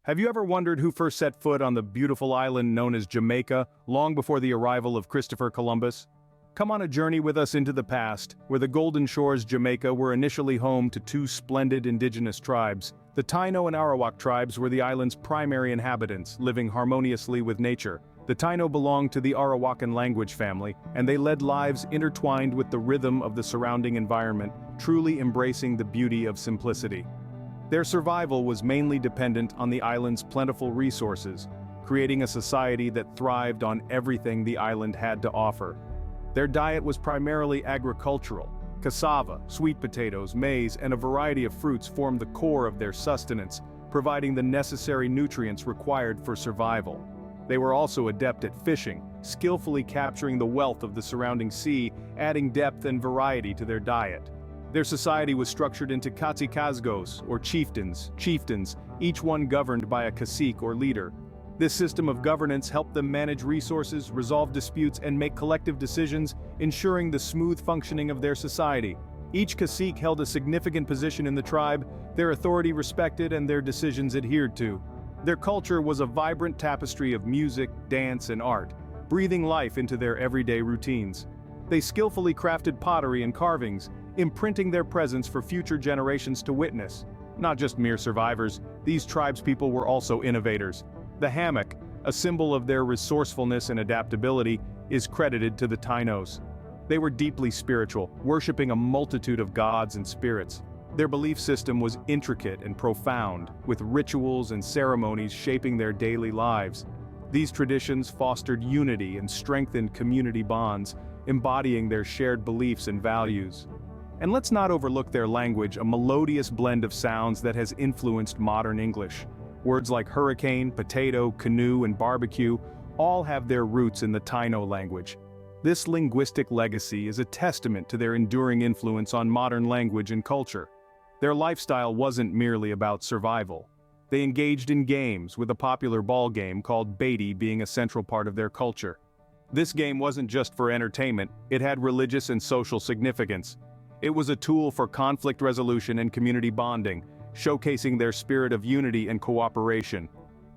Have you ever wondered who first set foot on the beautiful island known as Jamaica, long before the arrival of Christopher Columbus? Come on a journey with us into the past, where the Golden Shores, Jamaica, were initially home to two splendid indigenous tribes. The Taino and Arawak tribes were the island's primary inhabitants, living harmoniously with nature. The Taino belonged to the Arawakan language family, and they led lives intertwined with the rhythm of the surrounding environment, truly embracing the beauty of simplicity. Their survival was mainly dependent on the island's plentiful resources, creating a society that thrived on everything the island had to offer. Their diet was primarily agricultural. Cassava, sweet potatoes, maize, and a variety of fruits formed the core of their sustenance, providing the necessary nutrients required for survival. They were also adept at fishing, skillfully capturing the wealth of the surrounding sea, adding depth and variety to their diet. Their society was structured into katsikazgos, or chieftains, each one governed by a cacique or leader. This system of governance helped them manage resources, resolve disputes, and make collective decisions, ensuring the smooth functioning of their society. Each cacique held a significant position in the tribe, their authority respected and their decisions adhered to. Their culture was a vibrant tapestry of music, dance, and art, breathing life into their everyday routines. They skillfully crafted pottery and carvings, imprinting their presence for future generations to witness. Not just mere survivors, these tribespeople were also innovators. The hammock, a symbol of their resourcefulness and adaptability, is credited to the Tainos. They were deeply spiritual, worshipping a multitude of gods and spirits. Their belief system was intricate and profound, with rituals and ceremonies shaping their daily lives. These traditions fostered unity and strengthened community bonds, embodying their shared beliefs and values. And let's not overlook their language, a melodious blend of sounds that has influenced modern English. Words like hurricane, potato, canoe, and barbecue all have their roots in the Taino language. This linguistic legacy is a testament to their enduring influence on modern language and culture. Their lifestyle wasn't merely about survival. They engaged in games, with a popular ball game called Beatty being a central part of their culture. This game wasn't just for entertainment, it had religious and social significance. It was a tool for conflict resolution and community bonding, showcasing their spirit of unity and cooperation.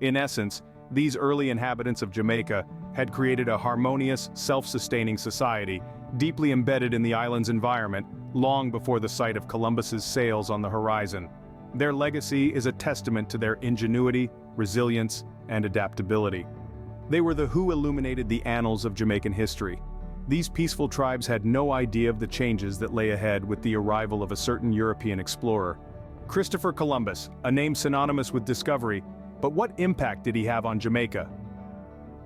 In essence, these early inhabitants of Jamaica had created a harmonious, self-sustaining society, deeply embedded in the island's environment, long before the sight of Columbus's sails on the horizon. Their legacy is a testament to their ingenuity, resilience, and adaptability. They were the who illuminated the annals of Jamaican history. These peaceful tribes had no idea of the changes that lay ahead with the arrival of a certain European explorer. Christopher Columbus, a name synonymous with discovery, but what impact did he have on Jamaica?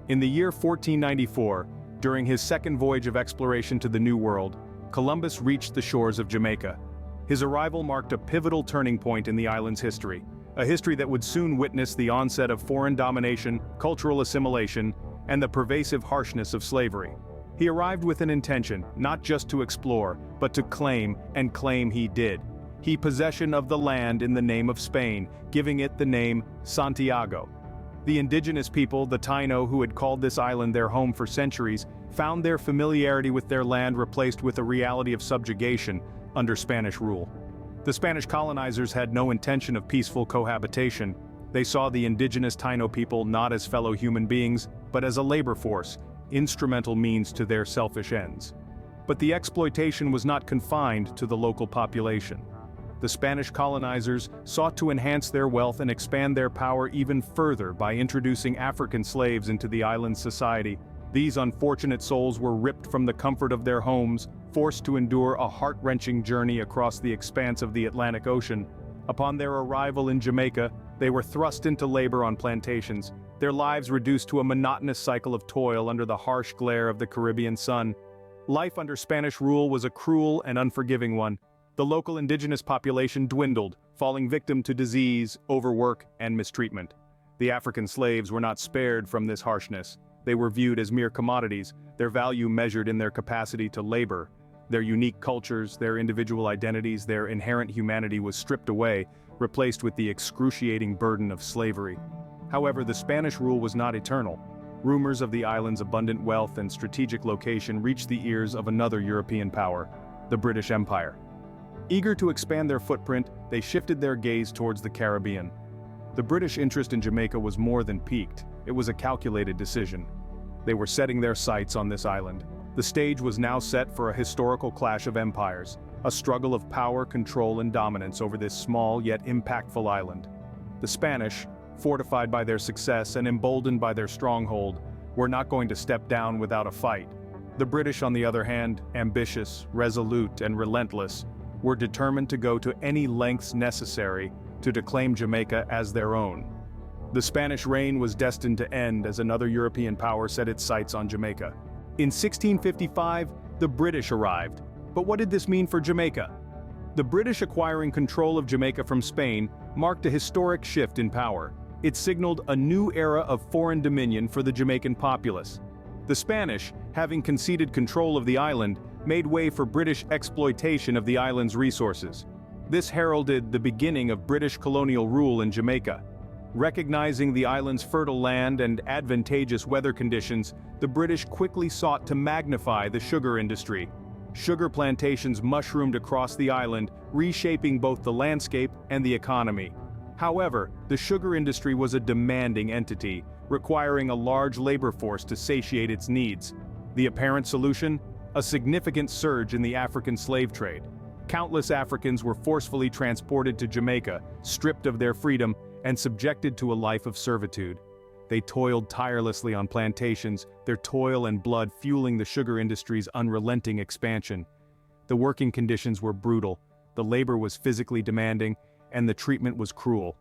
In the year 1494, during his second voyage of exploration to the New World, Columbus reached the shores of Jamaica. His arrival marked a pivotal turning point in the island's history, a history that would soon witness the onset of foreign domination, cultural assimilation, and the pervasive harshness of slavery. He arrived with an intention, not just to explore, but to claim, and claim he did. He possession of the land in the name of Spain, giving it the name Santiago. The indigenous people, the Taino, who had called this island their home for centuries, found their familiarity with their land replaced with a reality of subjugation under Spanish rule. The Spanish colonizers had no intention of peaceful cohabitation. They saw the indigenous Taino people not as fellow human beings, but as a labor force, instrumental means to their selfish ends. But the exploitation was not confined to the local population. The Spanish colonizers sought to enhance their wealth and expand their power even further by introducing African slaves into the island's society. These unfortunate souls were ripped from the comfort of their homes, forced to endure a heart-wrenching journey across the expanse of the Atlantic Ocean. Upon their arrival in Jamaica, they were thrust into labor on plantations, their lives reduced to a monotonous cycle of toil under the harsh glare of the Caribbean sun. Life under Spanish rule was a cruel and unforgiving one. The local indigenous population dwindled, falling victim to disease, overwork, and mistreatment. The African slaves were not spared from this harshness. They were viewed as mere commodities, their value measured in their capacity to labor. Their unique cultures, their individual identities, their inherent humanity was stripped away, replaced with the excruciating burden of slavery. However, the Spanish rule was not eternal. Rumors of the island's abundant wealth and strategic location reached the ears of another European power, the British Empire. Eager to expand their footprint, they shifted their gaze towards the Caribbean. The British interest in Jamaica was more than piqued, it was a calculated decision. They were setting their sights on this island. The stage was now set for a historical clash of empires, a struggle of power, control, and dominance over this small yet impactful island. The Spanish, fortified by their success and emboldened by their stronghold, were not going to step down without a fight. The British, on the other hand, ambitious, resolute, and relentless, were determined to go to any lengths necessary to declaim Jamaica as their own. The Spanish reign was destined to end as another European power set its sights on Jamaica. In 1655, the British arrived. But what did this mean for Jamaica? The British acquiring control of Jamaica from Spain marked a historic shift in power. It signaled a new era of foreign dominion for the Jamaican populace. The Spanish, having conceded control of the island, made way for British exploitation of the island's resources. This heralded the beginning of British colonial rule in Jamaica. Recognizing the island's fertile land and advantageous weather conditions, the British quickly sought to magnify the sugar industry. Sugar plantations mushroomed across the island, reshaping both the landscape and the economy. However, the sugar industry was a demanding entity, requiring a large labor force to satiate its needs. The apparent solution? A significant surge in the African slave trade. Countless Africans were forcefully transported to Jamaica, stripped of their freedom, and subjected to a life of servitude. They toiled tirelessly on plantations, their toil and blood fueling the sugar industry's unrelenting expansion. The working conditions were brutal, the labor was physically demanding, and the treatment was cruel.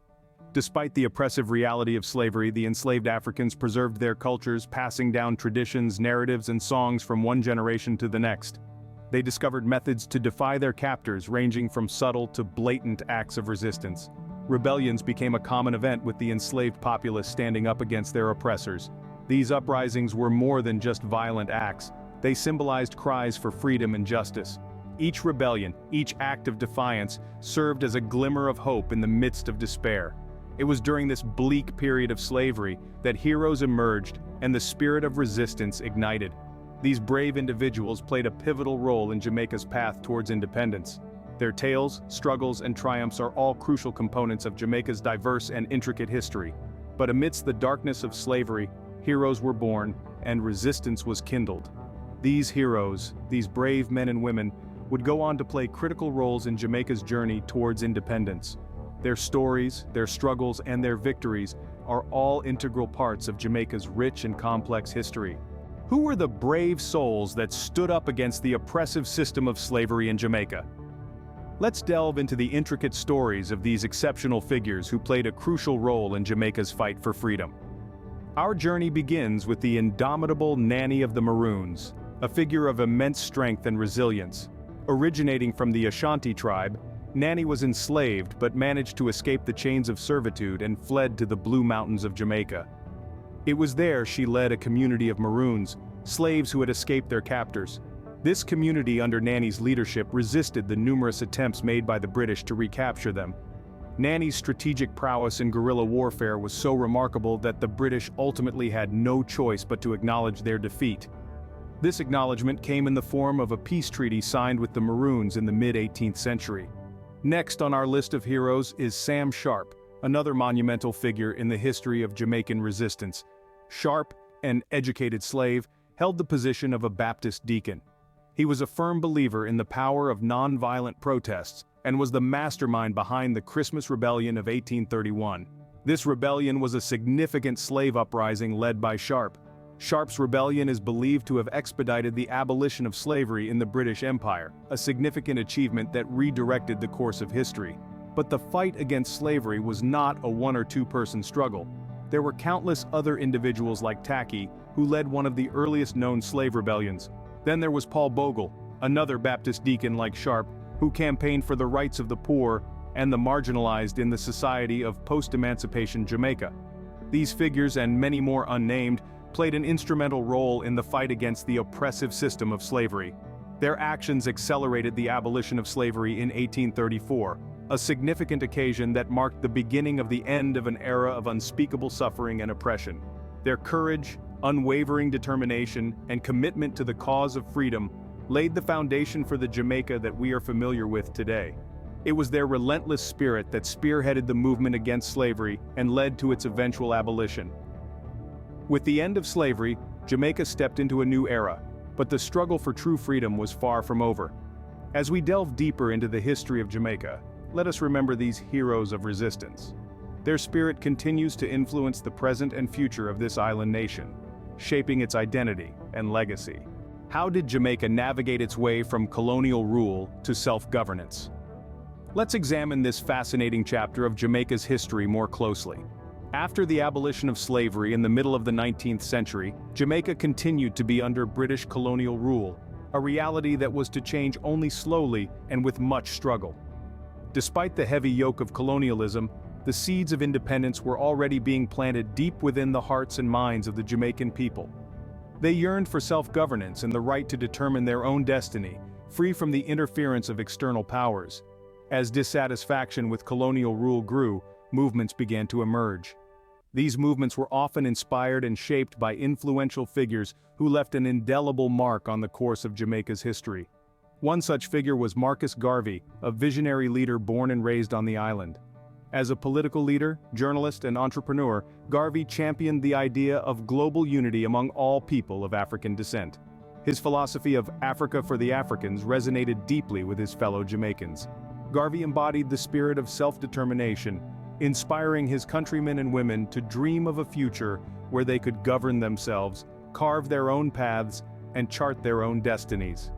Despite the oppressive reality of slavery, the enslaved Africans preserved their cultures, passing down traditions, narratives, and songs from one generation to the next. They discovered methods to defy their captors, ranging from subtle to blatant acts of resistance. Rebellions became a common event, with the enslaved populace standing up against their oppressors. These uprisings were more than just violent acts. They symbolized cries for freedom and justice. Each rebellion, each act of defiance, served as a glimmer of hope in the midst of despair. It was during this bleak period of slavery that heroes emerged and the spirit of resistance ignited. These brave individuals played a pivotal role in Jamaica's path towards independence. Their tales, struggles, and triumphs are all crucial components of Jamaica's diverse and intricate history. But amidst the darkness of slavery, heroes were born, and resistance was kindled. These heroes, these brave men and women, would go on to play critical roles in Jamaica's journey towards independence. Their stories, their struggles, and their victories are all integral parts of Jamaica's rich and complex history. Who were the brave souls that stood up against the oppressive system of slavery in Jamaica? Let's delve into the intricate stories of these exceptional figures who played a crucial role in Jamaica's fight for freedom. Our journey begins with the indomitable Nanny of the Maroons, a figure of immense strength and resilience. Originating from the Ashanti tribe, Nanny was enslaved but managed to escape the chains of servitude and fled to the Blue Mountains of Jamaica. It was there she led a community of Maroons, slaves who had escaped their captors. This community under Nanny's leadership resisted the numerous attempts made by the British to recapture them. Nanny's strategic prowess in guerrilla warfare was so remarkable that the British ultimately had no choice but to acknowledge their defeat. This acknowledgement came in the form of a peace treaty signed with the Maroons in the mid-18th century. Next on our list of heroes is Sam Sharp, another monumental figure in the history of Jamaican resistance. Sharp, an educated slave, held the position of a Baptist deacon. He was a firm believer in the power of nonviolent protests and was the mastermind behind the Christmas Rebellion of 1831. This rebellion was a significant slave uprising led by Sharp. Sharp's rebellion is believed to have expedited the abolition of slavery in the British Empire, a significant achievement that redirected the course of history. But the fight against slavery was not a one- or two-person struggle. There were countless other individuals like Tackey, who led one of the earliest known slave rebellions. Then there was Paul Bogle, another Baptist deacon like Sharp, who campaigned for the rights of the poor and the marginalized in the society of post-emancipation Jamaica. These figures, and many more unnamed, played an instrumental role in the fight against the oppressive system of slavery. Their actions accelerated the abolition of slavery in 1834, a significant occasion that marked the beginning of the end of an era of unspeakable suffering and oppression. Their courage, unwavering determination, and commitment to the cause of freedom laid the foundation for the Jamaica that we are familiar with today. It was their relentless spirit that spearheaded the movement against slavery and led to its eventual abolition. With the end of slavery, Jamaica stepped into a new era, but the struggle for true freedom was far from over. As we delve deeper into the history of Jamaica, let us remember these heroes of resistance. Their spirit continues to influence the present and future of this island nation, shaping its identity and legacy. How did Jamaica navigate its way from colonial rule to self-governance? Let's examine this fascinating chapter of Jamaica's history more closely. After the abolition of slavery in the middle of the 19th century, Jamaica continued to be under British colonial rule, a reality that was to change only slowly and with much struggle. Despite the heavy yoke of colonialism, the seeds of independence were already being planted deep within the hearts and minds of the Jamaican people. They yearned for self-governance and the right to determine their own destiny, free from the interference of external powers. As dissatisfaction with colonial rule grew, movements began to emerge. These movements were often inspired and shaped by influential figures who left an indelible mark on the course of Jamaica's history. One such figure was Marcus Garvey, a visionary leader born and raised on the island. As a political leader, journalist, and entrepreneur, Garvey championed the idea of global unity among all people of African descent. His philosophy of Africa for the Africans resonated deeply with his fellow Jamaicans. Garvey embodied the spirit of self-determination, inspiring his countrymen and women to dream of a future where they could govern themselves, carve their own paths, and chart their own destinies.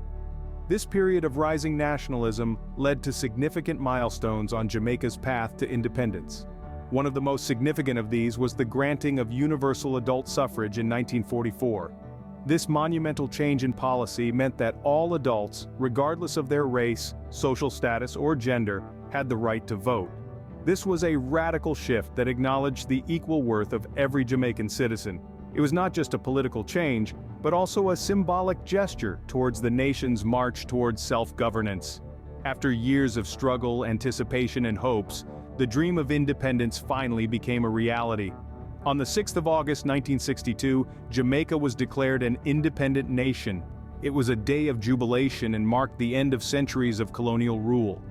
This period of rising nationalism led to significant milestones on Jamaica's path to independence. One of the most significant of these was the granting of universal adult suffrage in 1944. This monumental change in policy meant that all adults, regardless of their race, social status, or gender, had the right to vote. This was a radical shift that acknowledged the equal worth of every Jamaican citizen. It was not just a political change, but also a symbolic gesture towards the nation's march towards self-governance. After years of struggle, anticipation, and hopes, the dream of independence finally became a reality. On the 6th of August 1962, Jamaica was declared an independent nation. It was a day of jubilation and marked the end of centuries of colonial rule.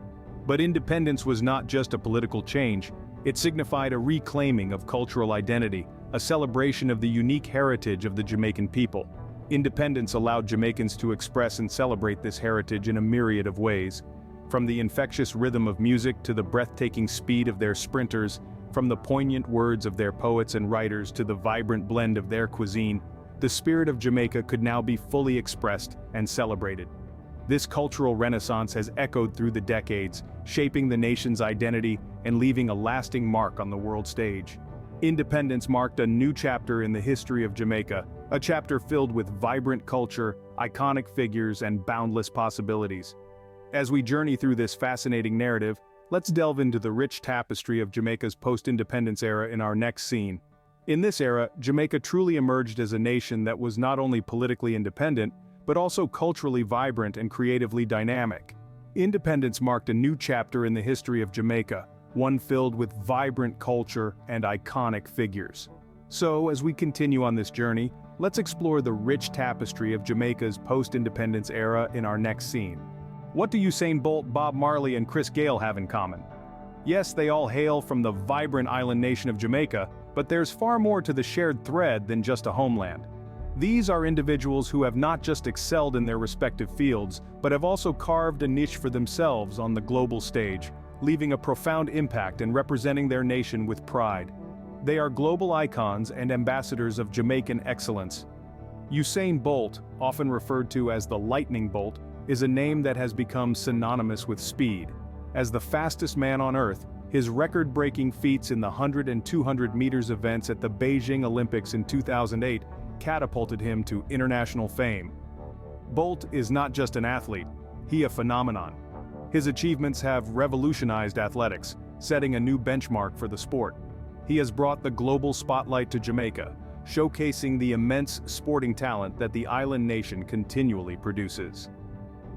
But independence was not just a political change, it signified a reclaiming of cultural identity, a celebration of the unique heritage of the Jamaican people. Independence allowed Jamaicans to express and celebrate this heritage in a myriad of ways. From the infectious rhythm of music to the breathtaking speed of their sprinters, from the poignant words of their poets and writers to the vibrant blend of their cuisine, the spirit of Jamaica could now be fully expressed and celebrated. This cultural renaissance has echoed through the decades, shaping the nation's identity and leaving a lasting mark on the world stage. Independence marked a new chapter in the history of Jamaica, a chapter filled with vibrant culture, iconic figures, and boundless possibilities. As we journey through this fascinating narrative, let's delve into the rich tapestry of Jamaica's post-independence era in our next scene. In this era, Jamaica truly emerged as a nation that was not only politically independent, but also culturally vibrant and creatively dynamic. Independence marked a new chapter in the history of Jamaica, one filled with vibrant culture and iconic figures. So, as we continue on this journey, let's explore the rich tapestry of Jamaica's post-independence era in our next scene. What do Usain Bolt, Bob Marley, and Chris Gayle have in common? Yes, they all hail from the vibrant island nation of Jamaica, but there's far more to the shared thread than just a homeland. These are individuals who have not just excelled in their respective fields, but have also carved a niche for themselves on the global stage, leaving a profound impact and representing their nation with pride. They are global icons and ambassadors of Jamaican excellence. Usain Bolt, often referred to as the Lightning Bolt, is a name that has become synonymous with speed. As the fastest man on Earth, his record-breaking feats in the 100 and 200 meters events at the Beijing Olympics in 2008 catapulted him to international fame. Bolt is not just an athlete, he a phenomenon. His achievements have revolutionized athletics, setting a new benchmark for the sport. He has brought the global spotlight to Jamaica, showcasing the immense sporting talent that the island nation continually produces.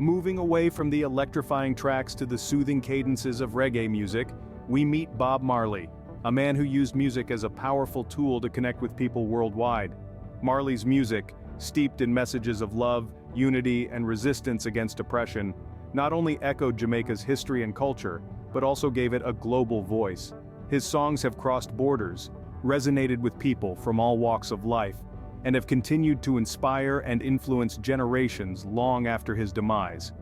Moving away from the electrifying tracks to the soothing cadences of reggae music, we meet Bob Marley, a man who used music as a powerful tool to connect with people worldwide. Marley's music, steeped in messages of love, unity, and resistance against oppression, not only echoed Jamaica's history and culture, but also gave it a global voice. His songs have crossed borders, resonated with people from all walks of life, and have continued to inspire and influence generations long after his demise.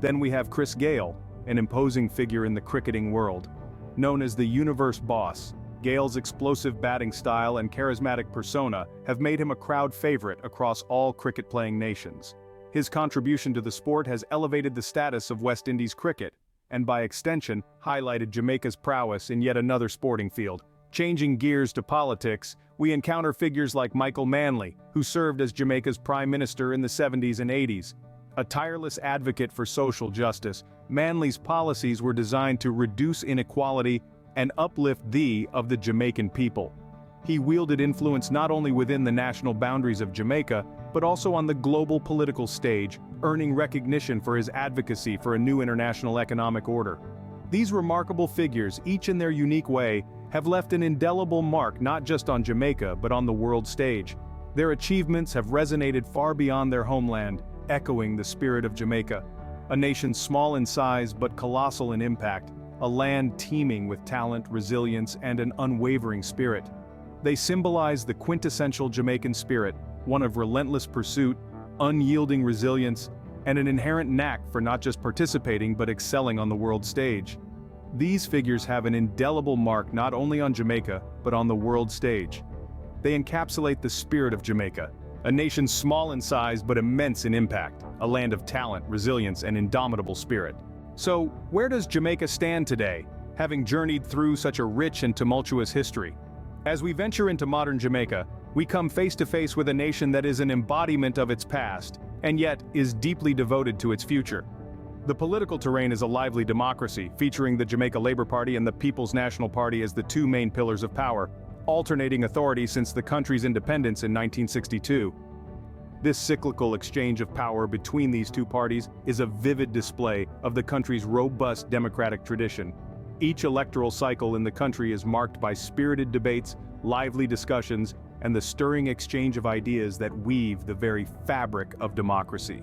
Then we have Chris Gayle, an imposing figure in the cricketing world. Known as the Universe Boss, Gayle's explosive batting style and charismatic persona have made him a crowd favorite across all cricket-playing nations. His contribution to the sport has elevated the status of West Indies cricket, and by extension, highlighted Jamaica's prowess in yet another sporting field. Changing gears to politics, we encounter figures like Michael Manley, who served as Jamaica's Prime Minister in the 70s and 80s. A tireless advocate for social justice, Manley's policies were designed to reduce inequality and uplift of the Jamaican people. He wielded influence not only within the national boundaries of Jamaica, but also on the global political stage, earning recognition for his advocacy for a new international economic order. These remarkable figures, each in their unique way, have left an indelible mark not just on Jamaica but on the world stage. Their achievements have resonated far beyond their homeland, echoing the spirit of Jamaica. A nation small in size but colossal in impact, a land teeming with talent, resilience, and an unwavering spirit. They symbolize the quintessential Jamaican spirit, one of relentless pursuit, unyielding resilience, and an inherent knack for not just participating but excelling on the world stage. These figures have an indelible mark not only on Jamaica, but on the world stage. They encapsulate the spirit of Jamaica, a nation small in size but immense in impact, a land of talent, resilience, and indomitable spirit. So, where does Jamaica stand today, having journeyed through such a rich and tumultuous history? As we venture into modern Jamaica, we come face to face with a nation that is an embodiment of its past, and yet is deeply devoted to its future. The political terrain is a lively democracy, featuring the Jamaica Labour Party and the People's National Party as the two main pillars of power, alternating authority since the country's independence in 1962. This cyclical exchange of power between these two parties is a vivid display of the country's robust democratic tradition. Each electoral cycle in the country is marked by spirited debates, lively discussions, and the stirring exchange of ideas that weave the very fabric of democracy.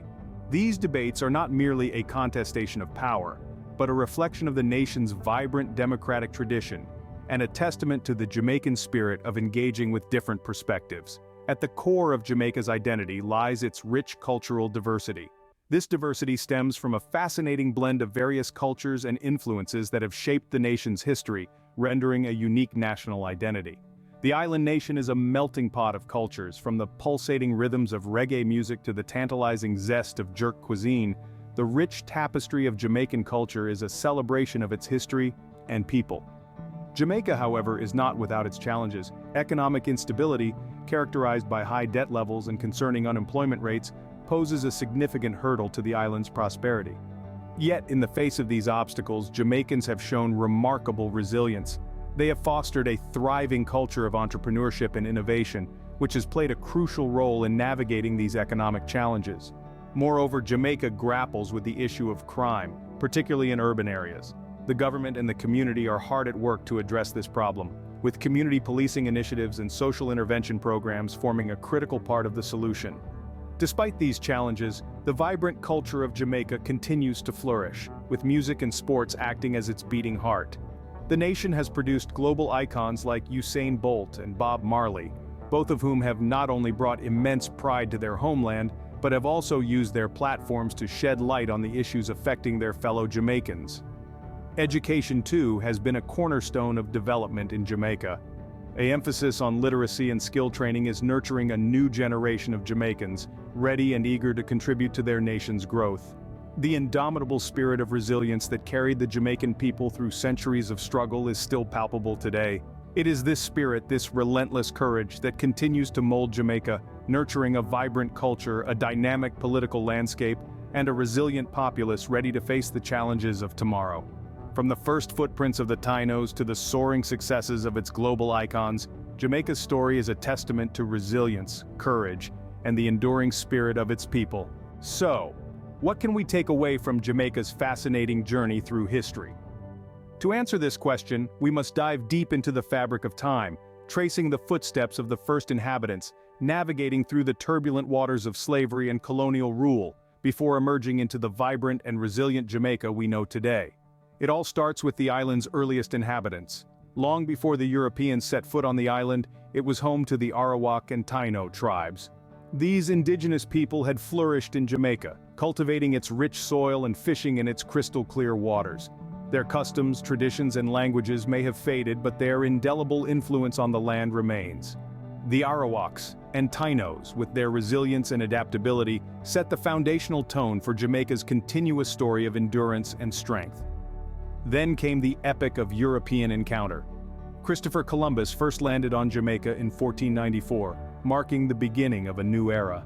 These debates are not merely a contestation of power, but a reflection of the nation's vibrant democratic tradition, and a testament to the Jamaican spirit of engaging with different perspectives. At the core of Jamaica's identity lies its rich cultural diversity. This diversity stems from a fascinating blend of various cultures and influences that have shaped the nation's history, rendering a unique national identity. The island nation is a melting pot of cultures, from the pulsating rhythms of reggae music to the tantalizing zest of jerk cuisine. The rich tapestry of Jamaican culture is a celebration of its history and people. Jamaica, however, is not without its challenges. Economic instability, characterized by high debt levels and concerning unemployment rates, poses a significant hurdle to the island's prosperity. Yet, in the face of these obstacles, Jamaicans have shown remarkable resilience. They have fostered a thriving culture of entrepreneurship and innovation, which has played a crucial role in navigating these economic challenges. Moreover, Jamaica grapples with the issue of crime, particularly in urban areas. The government and the community are hard at work to address this problem, with community policing initiatives and social intervention programs forming a critical part of the solution. Despite these challenges, the vibrant culture of Jamaica continues to flourish, with music and sports acting as its beating heart. The nation has produced global icons like Usain Bolt and Bob Marley, both of whom have not only brought immense pride to their homeland, but have also used their platforms to shed light on the issues affecting their fellow Jamaicans. Education, too, has been a cornerstone of development in Jamaica. An emphasis on literacy and skill training is nurturing a new generation of Jamaicans, ready and eager to contribute to their nation's growth. The indomitable spirit of resilience that carried the Jamaican people through centuries of struggle is still palpable today. It is this spirit, this relentless courage, that continues to mold Jamaica, nurturing a vibrant culture, a dynamic political landscape, and a resilient populace ready to face the challenges of tomorrow. From the first footprints of the Tainos to the soaring successes of its global icons, Jamaica's story is a testament to resilience, courage, and the enduring spirit of its people. So, what can we take away from Jamaica's fascinating journey through history? To answer this question, we must dive deep into the fabric of time, tracing the footsteps of the first inhabitants, navigating through the turbulent waters of slavery and colonial rule, before emerging into the vibrant and resilient Jamaica we know today. It all starts with the island's earliest inhabitants. Long before the Europeans set foot on the island, it was home to the Arawak and Taino tribes. These indigenous people had flourished in Jamaica, cultivating its rich soil and fishing in its crystal-clear waters. Their customs, traditions, and languages may have faded, but their indelible influence on the land remains. The Arawaks and Tainos, with their resilience and adaptability, set the foundational tone for Jamaica's continuous story of endurance and strength. Then came the epic of European encounter. Christopher Columbus first landed on Jamaica in 1494, marking the beginning of a new era.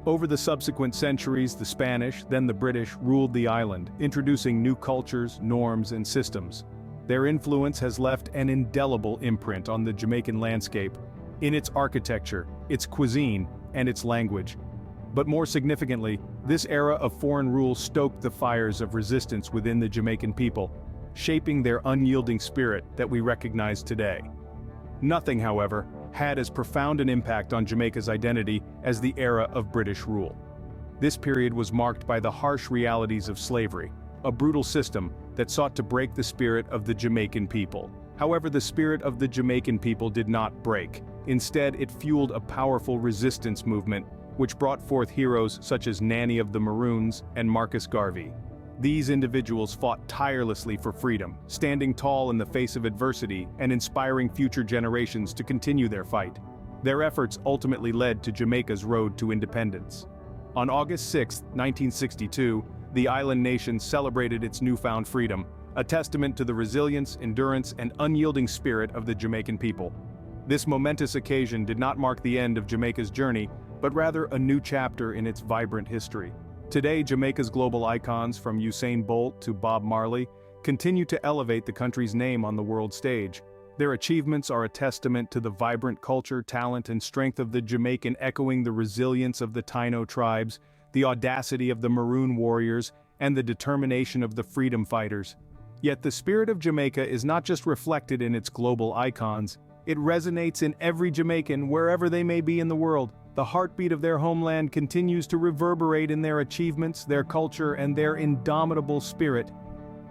Over the subsequent centuries, the Spanish, then the British, ruled the island, introducing new cultures, norms, and systems. Their influence has left an indelible imprint on the Jamaican landscape, in its architecture, its cuisine, and its language. But more significantly, this era of foreign rule stoked the fires of resistance within the Jamaican people, shaping their unyielding spirit that we recognize today. Nothing, however, had as profound an impact on Jamaica's identity as the era of British rule. This period was marked by the harsh realities of slavery, a brutal system that sought to break the spirit of the Jamaican people. However, the spirit of the Jamaican people did not break. Instead, it fueled a powerful resistance movement, which brought forth heroes such as Nanny of the Maroons and Marcus Garvey. These individuals fought tirelessly for freedom, standing tall in the face of adversity and inspiring future generations to continue their fight. Their efforts ultimately led to Jamaica's road to independence. On August 6, 1962, the island nation celebrated its newfound freedom, a testament to the resilience, endurance, and unyielding spirit of the Jamaican people. This momentous occasion did not mark the end of Jamaica's journey, but rather a new chapter in its vibrant history. Today, Jamaica's global icons, from Usain Bolt to Bob Marley, continue to elevate the country's name on the world stage. Their achievements are a testament to the vibrant culture, talent, and strength of the Jamaican, echoing the resilience of the Taino tribes, the audacity of the Maroon warriors, and the determination of the freedom fighters. Yet the spirit of Jamaica is not just reflected in its global icons, it resonates in every Jamaican wherever they may be in the world. The heartbeat of their homeland continues to reverberate in their achievements, their culture, and their indomitable spirit.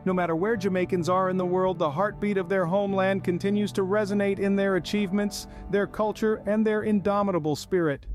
No matter where Jamaicans are in the world, the heartbeat of their homeland continues to resonate in their achievements, their culture, and their indomitable spirit.